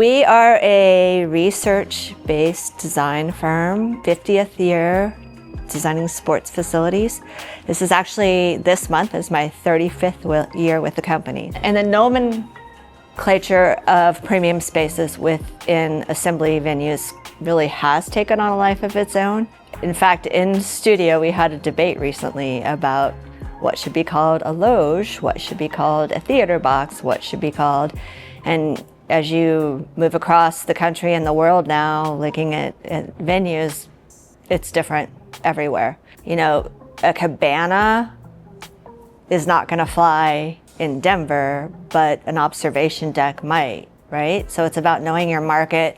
We are a research-based design firm, 50th year designing sports facilities. This is actually, this month is my 35th year with the company. And the nomenclature of premium spaces within assembly venues really has taken on a life of its own. In fact, in studio, we had a debate recently about what should be called a loge, what should be called a theater box, what should be called, and as you move across the country and the world now, looking at venues, it's different everywhere. You know, a cabana is not gonna fly in Denver, but an observation deck might, right? So it's about knowing your market.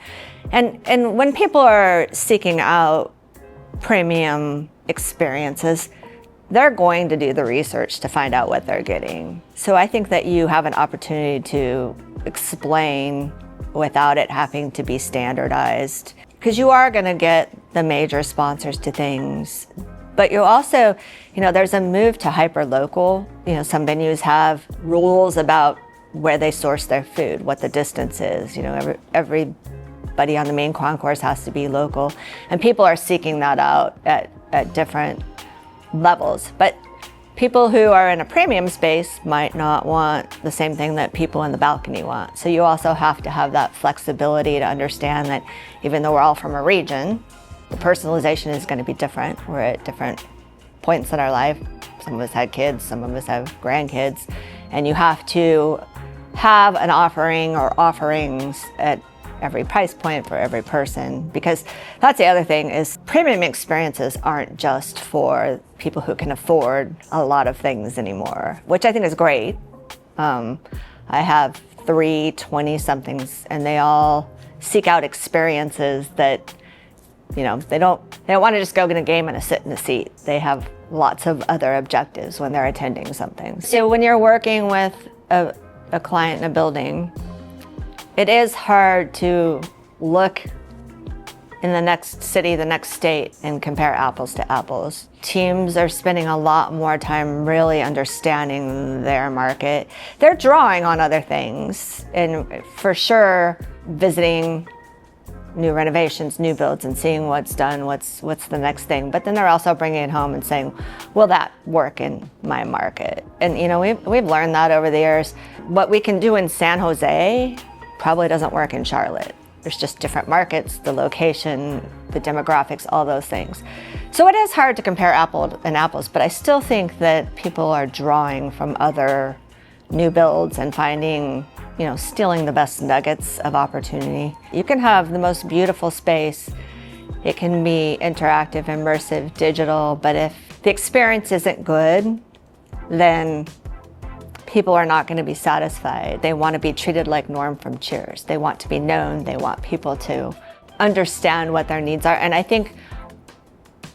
And when people are seeking out premium experiences, they're going to do the research to find out what they're getting. So I think that you have an opportunity to explain without it having to be standardized, because you are going to get the major sponsors to things, but you also, there's a move to hyper-local. Some venues have rules about where they source their food, what the distance is. Everybody on the main concourse has to be local, and people are seeking that out at different levels. But people who are in a premium space might not want the same thing that people in the balcony want. So you also have to have that flexibility to understand that even though we're all from a region, the personalization is going to be different. We're at different points in our life. Some of us had kids, some of us have grandkids, and you have to have an offering or offerings at every price point for every person, because that's the other thing is premium experiences aren't just for people who can afford a lot of things anymore, which I think is great. I have 3 20-somethings and they all seek out experiences that, they don't want to just go get a game and sit in a seat. They have lots of other objectives when they're attending something. So when you're working with a client in a building, it is hard to look in the next city, the next state, and compare apples to apples. Teams are spending a lot more time really understanding their market. They're drawing on other things, and for sure, visiting new renovations, new builds, and seeing what's done, what's the next thing. But then they're also bringing it home and saying, will that work in my market? And we've learned that over the years. What we can do in San Jose probably doesn't work in Charlotte. There's just different markets, the location, the demographics, all those things. So it is hard to compare apples and apples, but I still think that people are drawing from other new builds and finding, stealing the best nuggets of opportunity. You can have the most beautiful space. It can be interactive, immersive, digital, but if the experience isn't good, then people are not going to be satisfied. They want to be treated like Norm from Cheers. They want to be known. They want people to understand what their needs are. And I think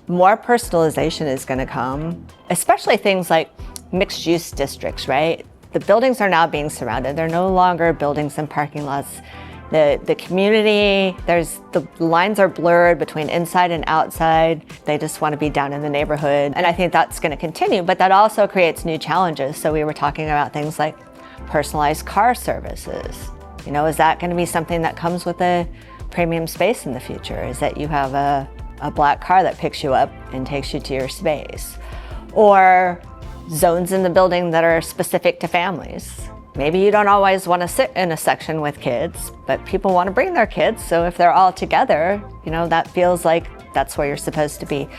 more personalization is going to come, especially things like mixed use districts, right? The buildings are now being surrounded. They're no longer buildings and parking lots. The community, the lines are blurred between inside and outside. They just want to be down in the neighborhood. And I think that's going to continue, but that also creates new challenges. So we were talking about things like personalized car services. Is that going to be something that comes with a premium space in the future? Is that you have a black car that picks you up and takes you to your space? Or zones in the building that are specific to families. Maybe you don't always want to sit in a section with kids, but people want to bring their kids. So if they're all together, that feels like that's where you're supposed to be.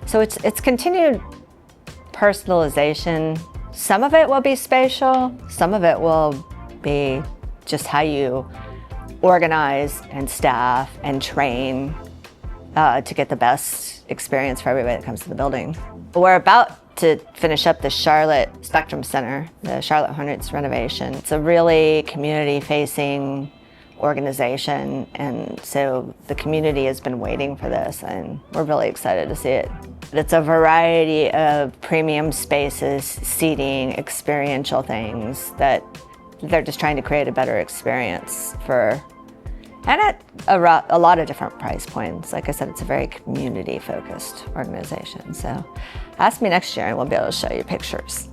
So it's continued personalization. Some of it will be spatial. Some of it will be just how you organize and staff and train to get the best experience for everybody that comes to the building. We're about to finish up the Charlotte Spectrum Center, the Charlotte Hornets renovation. It's a really community-facing organization, and so the community has been waiting for this, and we're really excited to see it. It's a variety of premium spaces, seating, experiential things that they're just trying to create a better experience for, and at a lot of different price points. Like I said, it's a very community-focused organization. So ask me next year and we'll be able to show you pictures.